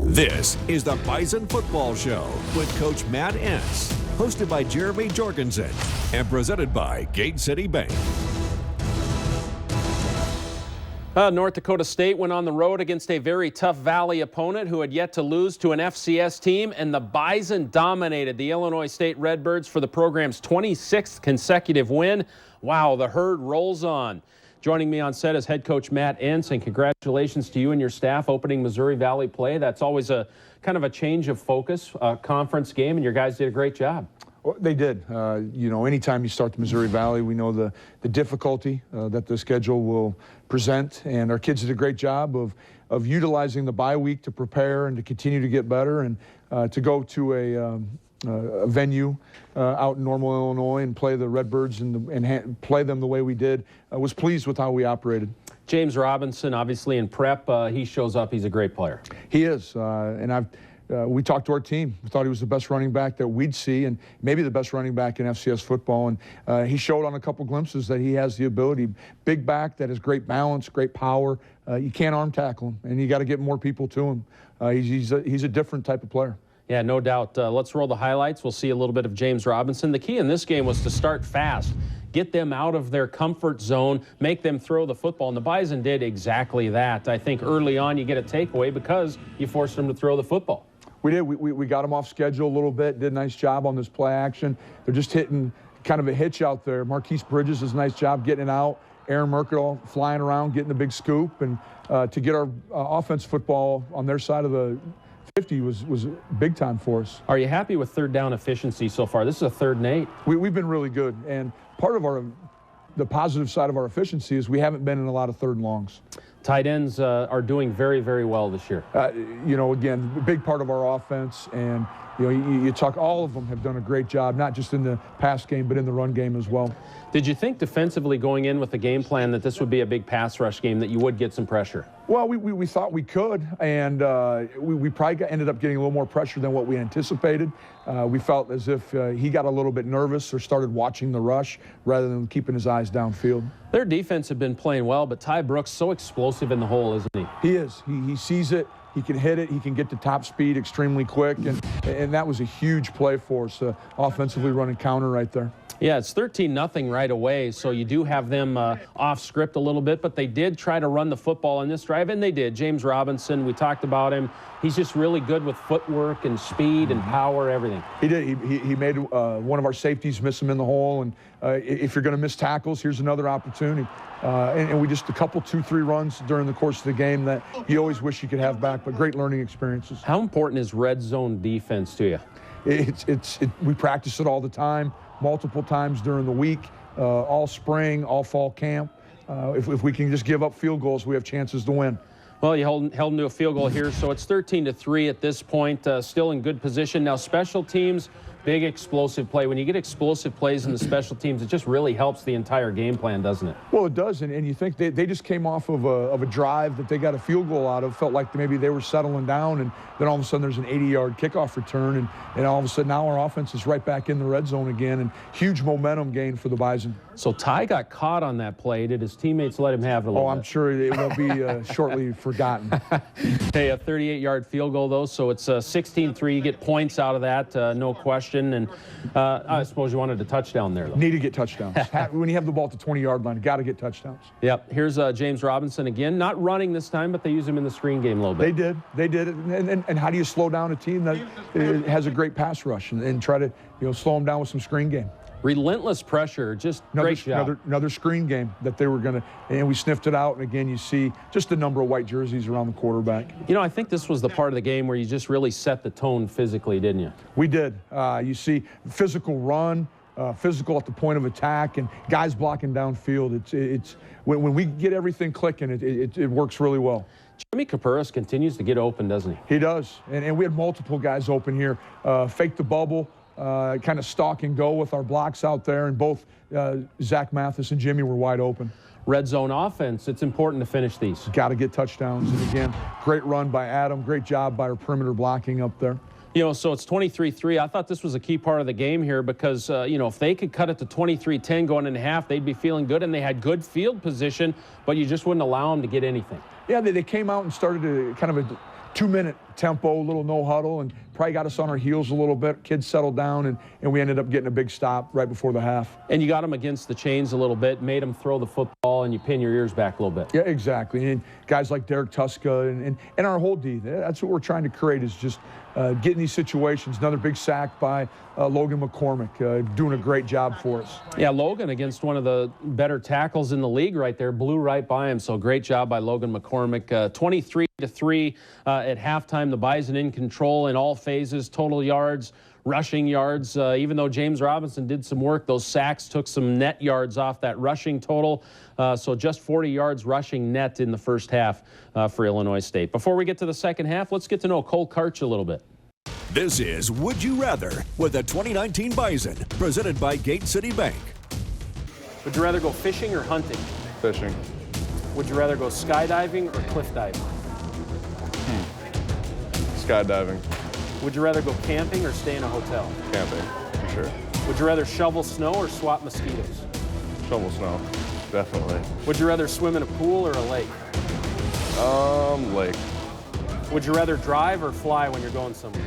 This is the Bison Football Show with Coach Matt Entz, hosted by Jeremy Jorgenson, and presented by Gate City Bank. North Dakota State went on the road against a very tough Valley opponent who had yet to lose to an FCS team, and the Bison dominated the Illinois State Redbirds for the program's 26th consecutive win. Wow, the herd rolls on. Joining me on set is head coach Matt Entz, and congratulations to you and your staff opening Missouri Valley play. That's always a kind of a change of focus, conference game, and your guys did a great job. Well, they did. Anytime you start the Missouri Valley, we know the difficulty that the schedule will present, and our kids did a great job of utilizing the bye week to prepare and to continue to get better, and to go to a venue out in Normal, Illinois, and play the Redbirds and play them the way we did. I was pleased with how we operated. James Robinson, obviously in prep, he shows up. He's a great player. He is, and we talked to our team. We thought he was the best running back that we'd see, and maybe the best running back in FCS football. And he showed on a couple glimpses that he has the ability. Big back that has great balance, great power. You can't arm tackle him, and you got to get more people to him. He's a different type of player. Yeah, no doubt. Let's roll the highlights. We'll see a little bit of James Robinson. The key in this game was to start fast, get them out of their comfort zone, make them throw the football, and the Bison did exactly that. I think early on you get a takeaway because you forced them to throw the football. We did. We got them off schedule a little bit, did a nice job on this play action. They're just hitting kind of a hitch out there. Marquise Bridges does a nice job getting it out. Aaron Merkel flying around, getting the big scoop, and to get our offense football on their side of the 50 was big time for us. Are you happy with third down efficiency so far? This is a 3rd and 8. We've been really good, and part of the positive side of our efficiency is we haven't been in a lot of 3rd and longs. Tight ends are doing very, very well this year. Again, a big part of our offense, and you talk, all of them have done a great job, not just in the pass game, but in the run game as well. Did you think defensively going in with the game plan that this would be a big pass rush game, that you would get some pressure? Well, we thought we could, and we probably ended up getting a little more pressure than what we anticipated. We felt as if he got a little bit nervous or started watching the rush rather than keeping his eyes downfield. Their defense had been playing well, but Ty Brooks so explosive in the hole, isn't he? He is. He sees it. He can hit it. He can get to top speed extremely quick, and that was a huge play for us, offensively running counter right there. Yeah, it's 13-0 right away, so you do have them off script a little bit, but they did try to run the football in this drive, and they did. James Robinson, we talked about him. He's just really good with footwork and speed and power, everything. He did. He made one of our safeties miss him in the hole, and if you're going to miss tackles, here's another opportunity. And we just a couple, 2-3 runs during the course of the game that you always wish you could have back, but great learning experiences. How important is red zone defense to you? We practice it all the time, multiple times during the week, all spring, all fall camp. If we can just give up field goals, we have chances to win. Well, you held them to a field goal here, so it's 13-3 at this point, still in good position. Now, special teams, big explosive play. When you get explosive plays in the special teams, it just really helps the entire game plan, doesn't it? Well, it does, and you think they just came off of a drive that they got a field goal out of, felt like maybe they were settling down, and then all of a sudden there's an 80-yard kickoff return, and all of a sudden now our offense is right back in the red zone again, and huge momentum gain for the Bison. So Ty got caught on that play. Did his teammates let him have it a little bit? I'm sure it won't be shortly forgotten. Hey, a 38-yard field goal, though, so it's 16-3. You get points out of that, no question. And I suppose you wanted a touchdown there, though. Need to get touchdowns. When you have the ball at the 20-yard line, got to get touchdowns. Yep. Here's James Robinson again. Not running this time, but they use him in the screen game a little bit. They did. And how do you slow down a team that has a great pass rush and try to slow them down with some screen game? Relentless pressure, just great job. Another screen game that they were going to, and we sniffed it out. And again, you see just the number of white jerseys around the quarterback. I think this was the part of the game where you just really set the tone physically, didn't you? We did. You see physical run, physical at the point of attack, and guys blocking downfield. It's when we get everything clicking, it works really well. Jimmy Kapuris continues to get open, doesn't he? He does. And we had multiple guys open here. Fake the bubble. Kind of stalk and go with our blocks out there, and both Zach Mathis and Jimmy were wide open. Red zone offense, it's important to finish these. Got to get touchdowns. And again, great run by Adam. Great job by our perimeter blocking up there. So it's 23-3. I thought this was a key part of the game here because, if they could cut it to 23-10 going into half, they'd be feeling good, and they had good field position, but you just wouldn't allow them to get anything. Yeah, they came out and started to kind of 2-minute tempo, little no huddle, and probably got us on our heels a little bit. Kids settled down, and we ended up getting a big stop right before the half. And you got them against the chains a little bit, made them throw the football, and you pin your ears back a little bit. Yeah, exactly. And guys like Derek Tuska and our whole D, that's what we're trying to create, is just getting these situations. Another big sack by Logan McCormick, doing a great job for us. Yeah, Logan against one of the better tackles in the league right there, blew right by him. So great job by Logan McCormick. 23-3 at halftime. The Bison in control in all phases, total yards, rushing yards. Even though James Robinson did some work, those sacks took some net yards off that rushing total. So just 40 yards rushing net in the first half for Illinois State. Before we get to the second half, let's get to know Cole Karch a little bit. This is Would You Rather with the 2019 Bison, presented by Gate City Bank. Would you rather go fishing or hunting? Fishing. Would you rather go skydiving or cliff diving? Skydiving. Would you rather go camping or stay in a hotel? Camping, for sure. Would you rather shovel snow or swat mosquitoes? Shovel snow, definitely. Would you rather swim in a pool or a lake? Lake. Would you rather drive or fly when you're going somewhere?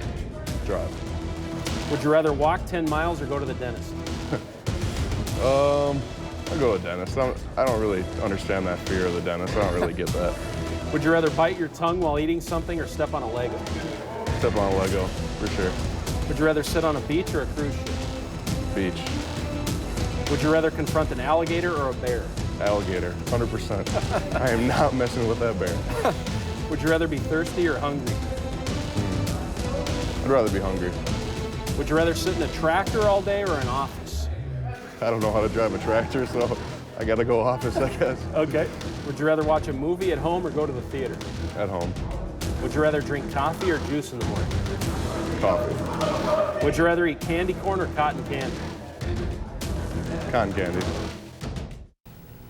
Drive. Would you rather walk 10 miles or go to the dentist? I'll go with dentist. I don't really understand that fear of the dentist. I don't really get that. Would you rather bite your tongue while eating something or step on a Lego? Step on a Lego, for sure. Would you rather sit on a beach or a cruise ship? Beach. Would you rather confront an alligator or a bear? Alligator, 100%. I am not messing with that bear. Would you rather be thirsty or hungry? I'd rather be hungry. Would you rather sit in a tractor all day or an office? I don't know how to drive a tractor, so I gotta go office, I guess. Okay. Would you rather watch a movie at home or go to the theater? At home. Would you rather drink coffee or juice in the morning? Coffee. Would you rather eat candy corn or cotton candy? Cotton candy.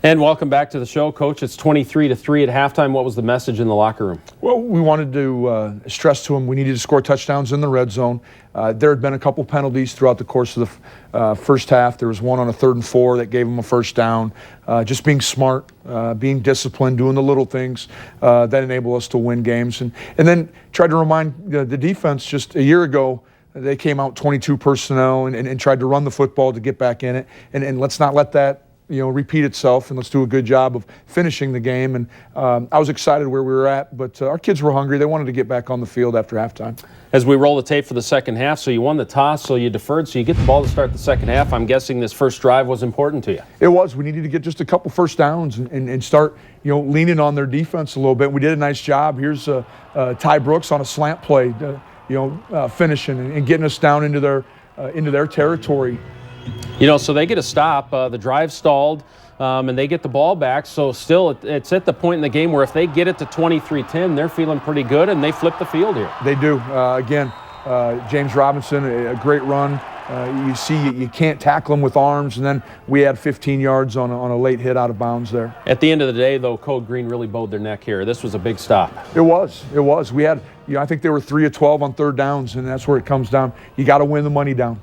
And welcome back to the show, Coach. It's 23-3 at halftime. What was the message in the locker room? Well, we wanted to stress to them we needed to score touchdowns in the red zone. There had been a couple penalties throughout the course of the first half. There was one on a 3rd and 4 that gave them a first down. Just being smart, being disciplined, doing the little things that enable us to win games. And then tried to remind the defense just a year ago, they came out 22 personnel and tried to run the football to get back in it. And let's not let that repeat itself, and let's do a good job of finishing the game. And I was excited where we were at, but our kids were hungry. They wanted to get back on the field after halftime. As we roll the tape for the second half, so you won the toss, so you deferred, so you get the ball to start the second half. I'm guessing this first drive was important to you. It was. We needed to get just a couple first downs and start leaning on their defense a little bit. We did a nice job. Here's Ty Brooks on a slant play, finishing and getting us down into their territory. So they get a stop. The drive stalled, and they get the ball back. So still, it's at the point in the game where if they get it to 23-10, they're feeling pretty good, and they flip the field here. They do. Again, James Robinson, a great run. You see, you can't tackle him with arms, and then we had 15 yards on a late hit out of bounds there. At the end of the day, though, Code Green really bowed their neck here. This was a big stop. It was. We had, I think they were 3 of 12 on 3rd downs, and that's where it comes down. You got to win the money down.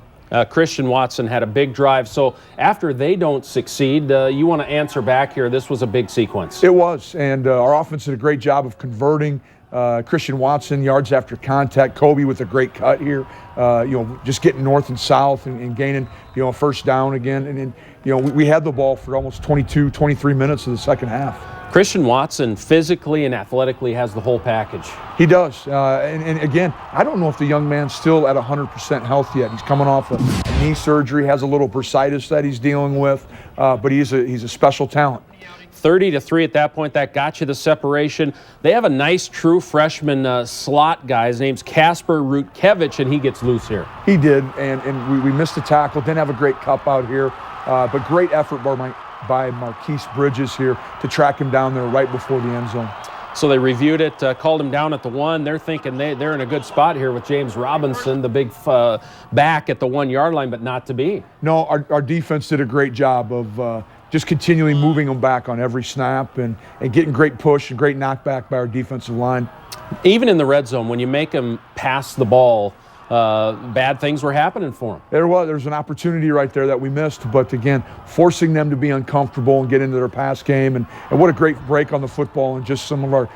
Christian Watson had a big drive. So after they don't succeed, you want to answer back here. This was a big sequence. It was, and our offense did a great job of converting. Christian Watson, yards after contact. Kobe with a great cut here. Just getting north and south and gaining, a first down again. And we had the ball for almost 22, 23 minutes of the second half. Christian Watson physically and athletically has the whole package. He does. And again, I don't know if the young man's still at 100% health yet. He's coming off a knee surgery, has a little bursitis that he's dealing with, but he's a special talent. 30-3 at that point. That got you the separation. They have a nice true freshman slot guy. His name's Kasper Rutkevich, and he gets loose here. He did, and we missed the tackle. Didn't have a great cup out here, but great effort by Marquise Bridges here to track him down there right before the end zone. So they reviewed it, called him down at the 1. They're thinking they're in a good spot here with James Robinson, the big back at the 1-yard line, but not to be. No, our defense did a great job of just continually moving them back on every snap and getting great push and great knockback by our defensive line. Even in the red zone, when you make them pass the ball, bad things were happening for them. There's an opportunity right there that we missed, but again, forcing them to be uncomfortable and get into their pass game, and what a great break on the football, and just some of our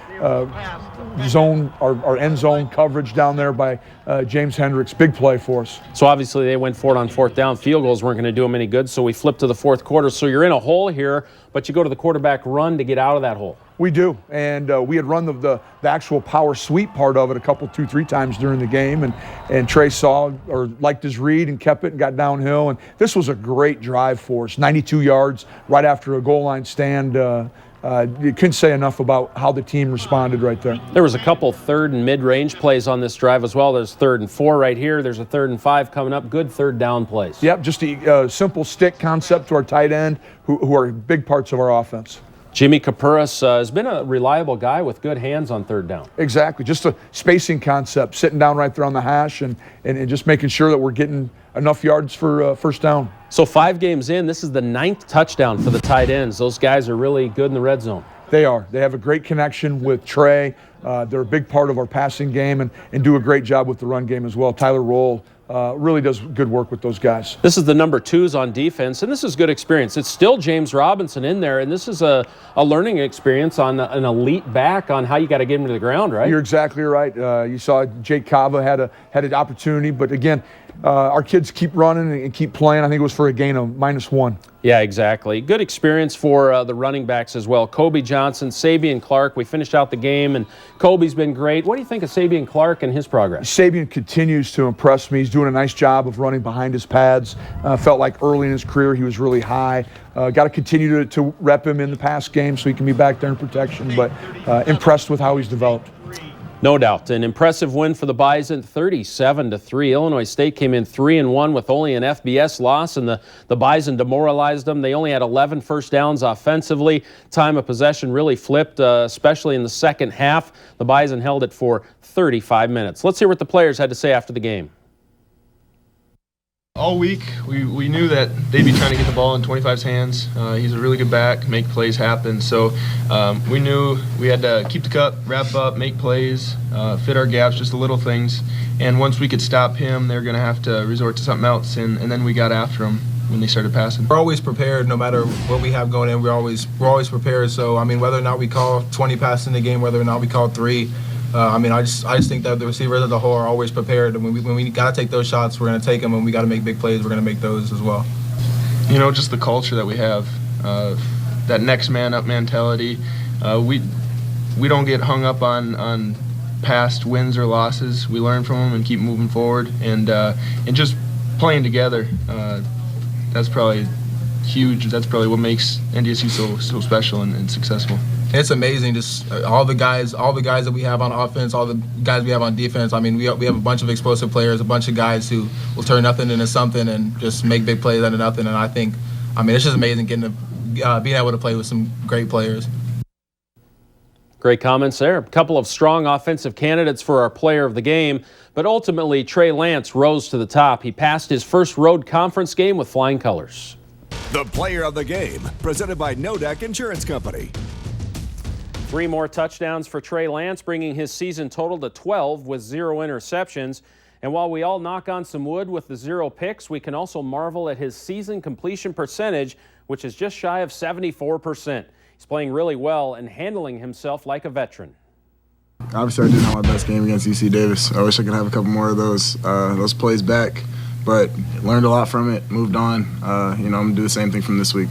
our end zone coverage down there by James Hendricks. Big play for us. So obviously they went for it on fourth down. Field goals weren't going to do them any good, so we flipped to the fourth quarter. So you're in a hole here, but you go to the quarterback run to get out of that hole. We do, and we had run the actual power sweep part of it a couple, 2-3 times during the game, and Trey saw or liked his read and kept it and got downhill. And this was a great drive for us, 92 yards right after a goal line stand. You couldn't say enough about how the team responded right there. There was a couple third and mid-range plays on this drive as well. There's 3rd and 4 right here. There's a 3rd and 5 coming up. Good third down plays. Yep, just a simple stick concept to our tight end, who are big parts of our offense. Jimmy Kapuras has been a reliable guy with good hands on third down. Exactly, just a spacing concept, sitting down right there on the hash and just making sure that we're getting enough yards for first down. So 5 games in, this is the 9th touchdown for the tight ends. Those guys are really good in the red zone. They are. They have a great connection with Trey. They're a big part of our passing game and do a great job with the run game as well. Tyler Roll really does good work with those guys. This is the number 2s on defense, and this is good experience. It's still James Robinson in there, and this is a learning experience on an elite back on how you got to get him to the ground, right? You're exactly right. You saw Jake Cava had an opportunity, but again, our kids keep running and keep playing. I think it was for a gain of -1. Yeah, exactly. Good experience for the running backs as well. Kobe Johnson, Sabian Clark. We finished out the game, and Kobe's been great. What do you think of Sabian Clark and his progress? Sabian continues to impress me. He's doing a nice job of running behind his pads. Felt like early in his career he was really high. Got to continue to rep him in the pass game so he can be back there in protection, but impressed with how he's developed. No doubt. An impressive win for the Bison, 37-3. Illinois State came in 3-1 with only an FBS loss, and the Bison demoralized them. They only had 11 first downs offensively. Time of possession really flipped, especially in the second half. The Bison held it for 35 minutes. Let's hear what the players had to say after the game. All week, we knew that they'd be trying to get the ball in 25's hands. He's a really good back, make plays happen. So we knew we had to keep the cup, wrap up, make plays, fit our gaps, just the little things. And once we could stop him, they're going to have to resort to something else. And then we got after him when they started passing. We're always prepared, no matter what we have going in. We're always prepared. So I mean, whether or not we call 20 passes in the game, whether or not we call 3. I just think that the receivers as a whole are always prepared, and when we got to take those shots, we're going to take them, and we got to make big plays, we're going to make those as well. You know, just the culture that we have, that next man up mentality. We don't get hung up on past wins or losses. We learn from them and keep moving forward, and just playing together. That's probably huge. That's probably what makes NDSU so special and successful. It's amazing, just all the guys that we have on offense, all the guys we have on defense. I mean, we have a bunch of explosive players, a bunch of guys who will turn nothing into something and just make big plays out of nothing. And I think, it's just amazing being able to play with some great players. Great comments there. A couple of strong offensive candidates for our player of the game, but ultimately Trey Lance rose to the top. He passed his first road conference game with flying colors. The player of the game, presented by Nodak Insurance Company. 3 more touchdowns for Trey Lance, bringing his season total to 12 with 0 interceptions. And while we all knock on some wood with the 0 picks, we can also marvel at his season completion percentage, which is just shy of 74%. He's playing really well and handling himself like a veteran. Obviously, I didn't have my best game against UC Davis. I wish I could have a couple more of those plays back, but learned a lot from it, moved on. I'm going to do the same thing from this week.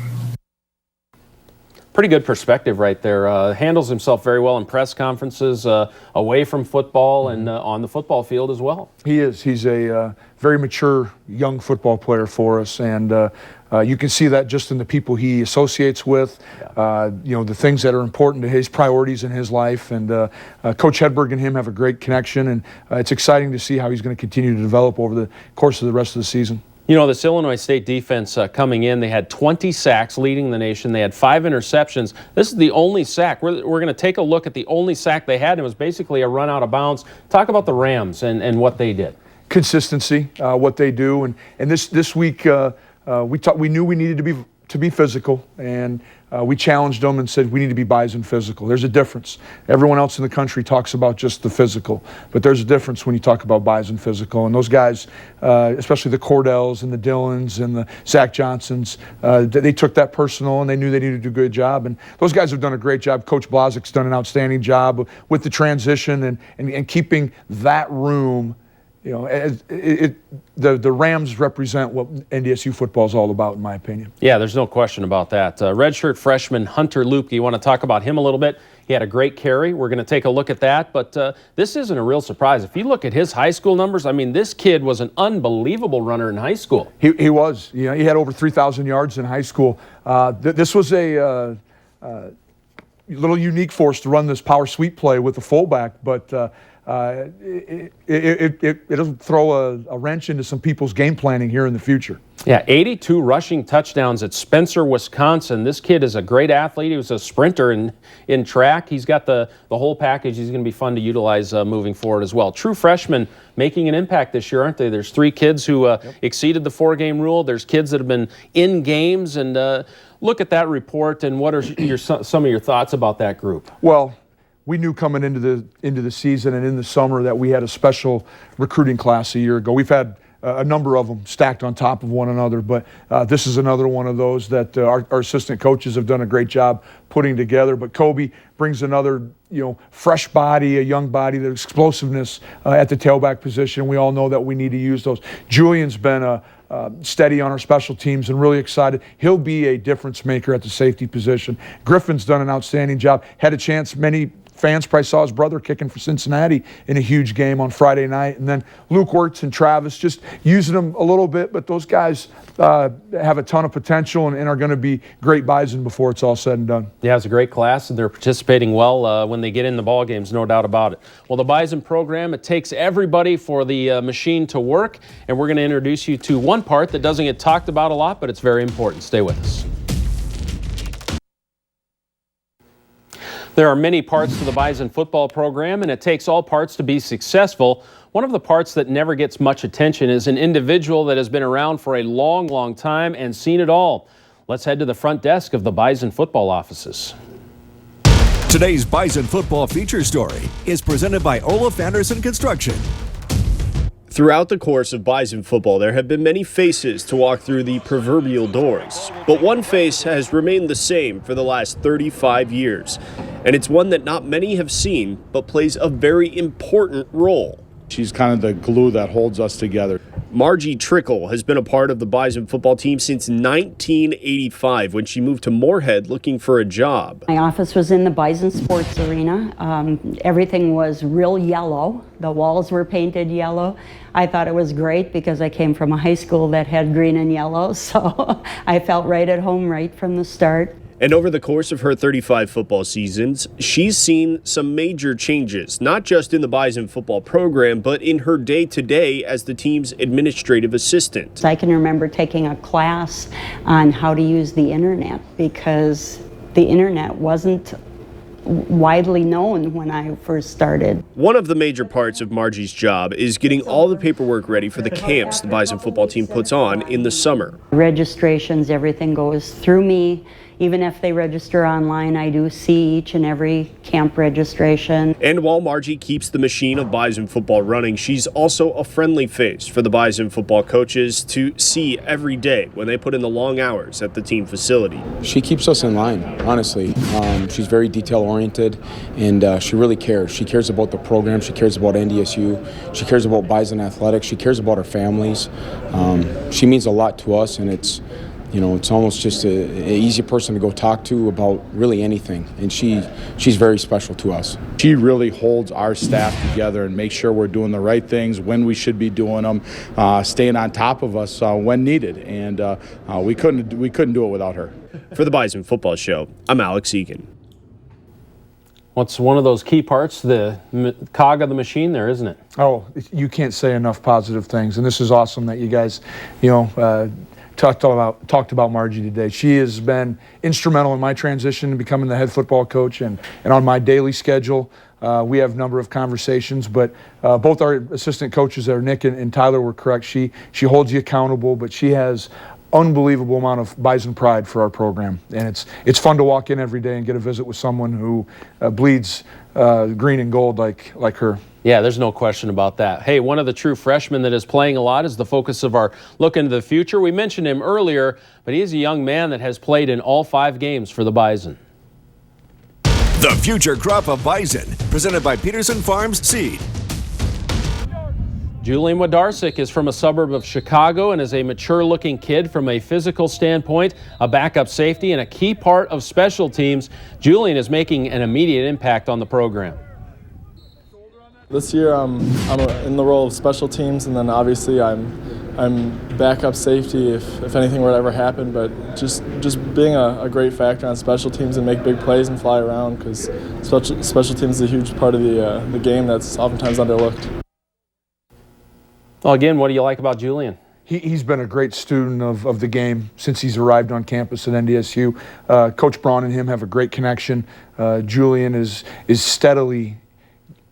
Pretty good perspective right there. Handles himself very well in press conferences, away from football and on the football field as well. He is. He's a very mature young football player for us, and you can see that just in the people he associates with, the things that are important to his priorities in his life. And Coach Hedberg and him have a great connection, and it's exciting to see how he's going to continue to develop over the course of the rest of the season. You know, this Illinois State defense coming in, they had 20 sacks leading the nation. They had 5 interceptions. This is the only sack. We're going to take a look at the only sack they had. It was basically a run out of bounds. Talk about the Rams and what they did. Consistency, what they do. And this week we knew we needed to be physical, and we challenged them and said we need to be Bison physical. There's a difference. Everyone else in the country talks about just the physical, but there's a difference when you talk about Bison physical. And those guys, especially the Cordells and the Dillons and the Zach Johnsons, they took that personal and they knew they needed to do a good job. And those guys have done a great job. Coach Blazek's done an outstanding job with the transition and keeping that room. You know, the Rams represent what NDSU football is all about, in my opinion. Yeah, there's no question about that. Redshirt freshman Hunter Lupke, you want to talk about him a little bit? He had a great carry. We're going to take a look at that, but this isn't a real surprise. If you look at his high school numbers, I mean, this kid was an unbelievable runner in high school. He was. You know, he had over 3,000 yards in high school. This was a little unique for us to run this power sweep play with the fullback, but it'll throw a wrench into some people's game planning here in the future. Yeah, 82 rushing touchdowns at Spencer, Wisconsin. This kid is a great athlete. He was a sprinter in track. He's got the whole package. He's going to be fun to utilize moving forward as well. True freshmen making an impact this year, aren't they? There's 3 kids who exceeded the 4-game rule. There's kids that have been in games. And look at that report, and what are some of your thoughts about that group? Well, we knew coming into the season and in the summer that we had a special recruiting class a year ago. We've had a number of them stacked on top of one another, but this is another one of those that our assistant coaches have done a great job putting together. But Kobe brings another, fresh body, a young body, the explosiveness at the tailback position. We all know that we need to use those. Julian's been steady on our special teams and really excited. He'll be a difference maker at the safety position. Griffin's done an outstanding job. Had a chance, many fans probably saw his brother kicking for Cincinnati in a huge game on Friday night. And then Luke Wirtz and Travis just using them a little bit, but those guys have a ton of potential and are going to be great Bison before it's all said and done. Yeah, it's a great class, and they're participating well when they get in the ball games, no doubt about it. Well, the Bison program, it takes everybody for the machine to work, and we're going to introduce you to one part that doesn't get talked about a lot, but it's very important. Stay with us. There are many parts to the Bison football program, and it takes all parts to be successful. One of the parts that never gets much attention is an individual that has been around for a long, long time and seen it all. Let's head to the front desk of the Bison football offices. Today's Bison football feature story is presented by Olaf Anderson Construction. Throughout the course of Bison football, there have been many faces to walk through the proverbial doors. But one face has remained the same for the last 35 years. And it's one that not many have seen, but plays a very important role. She's kind of the glue that holds us together. Margie Trickle has been a part of the Bison football team since 1985 when she moved to Moorhead looking for a job. My office was in the Bison Sports Arena. Everything was real yellow. The walls were painted yellow. I thought it was great because I came from a high school that had green and yellow, so I felt right at home right from the start. And over the course of her 35 football seasons, she's seen some major changes, not just in the Bison football program, but in her day-to-day as the team's administrative assistant. I can remember taking a class on how to use the internet because the internet wasn't widely known when I first started. One of the major parts of Margie's job is getting all the paperwork ready for the camps the Bison football team puts on in the summer. Registrations, everything goes through me. Even if they register online, I do see each and every camp registration. And while Margie keeps the machine of Bison football running, she's also a friendly face for the Bison football coaches to see every day when they put in the long hours at the team facility. She keeps us in line, honestly. She's very detail-oriented, and she really cares. She cares about the program. She cares about NDSU. She cares about Bison athletics. She cares about our families. She means a lot to us, and it's almost just an easy person to go talk to about really anything, and she's very special to us. She really holds our staff together and makes sure we're doing the right things when we should be doing them, staying on top of us when needed, and we couldn't do it without her. For the Bison Football Show, I'm Alex Egan. What's one of those key parts, the cog of the machine there, isn't it? Oh, you can't say enough positive things, and this is awesome that you guys, talked about Margie today. She has been instrumental in my transition to becoming the head football coach and on my daily schedule. We have a number of conversations, but both our assistant coaches there, Nick and Tyler, were correct. She holds you accountable, but she has unbelievable amount of Bison pride for our program, and it's fun to walk in every day and get a visit with someone who bleeds green and gold like her. Yeah, there's no question about that. Hey, one of the true freshmen that is playing a lot is the focus of our look into the future. We mentioned him earlier, but he is a young man that has played in all 5 games for the Bison. The future crop of Bison, presented by Peterson Farms Seed. Julian Wadarsik is from a suburb of Chicago and is a mature-looking kid from a physical standpoint, a backup safety, and a key part of special teams. Julian is making an immediate impact on the program. This year I'm in the role of special teams, and then obviously I'm backup safety if anything were to ever happen, but just being a great factor on special teams and make big plays and fly around, because special teams is a huge part of the game that's oftentimes underlooked. Well, again, what do you like about Julian? He's been a great student of the game since he's arrived on campus at NDSU. Coach Braun and him have a great connection. Julian is steadily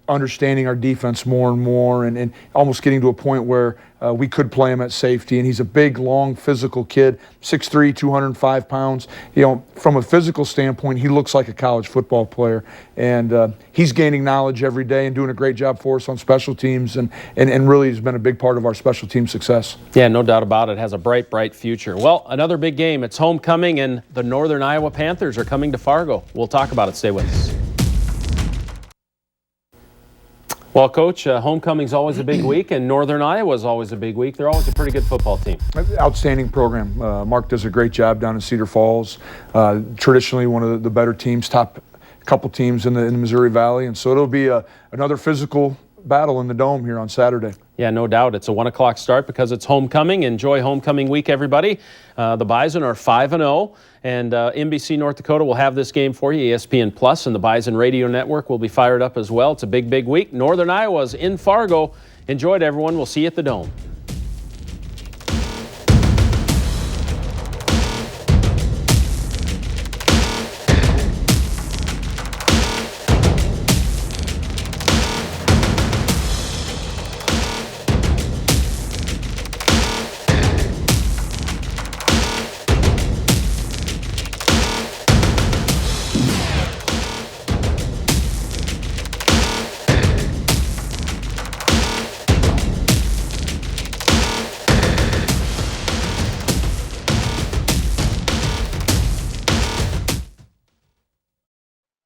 understanding our defense more and more, and almost getting to a point where we could play him at safety. And he's a big, long, physical kid, 6'3", 205 pounds. You know, from a physical standpoint, he looks like a college football player. And he's gaining knowledge every day and doing a great job for us on special teams, and really has been a big part of our special team success. Yeah, no doubt about it. Has a bright, bright future. Well, another big game. It's homecoming, and the Northern Iowa Panthers are coming to Fargo. We'll talk about it. Stay with us. Well, Coach, homecoming's always a big week, and Northern Iowa's always a big week. They're always a pretty good football team. Outstanding program. Mark does a great job down in Cedar Falls. Traditionally one of the better teams, top couple teams in the Missouri Valley, and so it'll be another physical battle in the Dome here on Saturday. Yeah, no doubt. It's a 1 o'clock start because it's homecoming. Enjoy homecoming week, everybody. The Bison are 5-0, and NBC North Dakota will have this game for you. ESPN Plus and the Bison Radio Network will be fired up as well. It's a big, big week. Northern Iowa's in Fargo. Enjoy it, everyone. We'll see you at the Dome.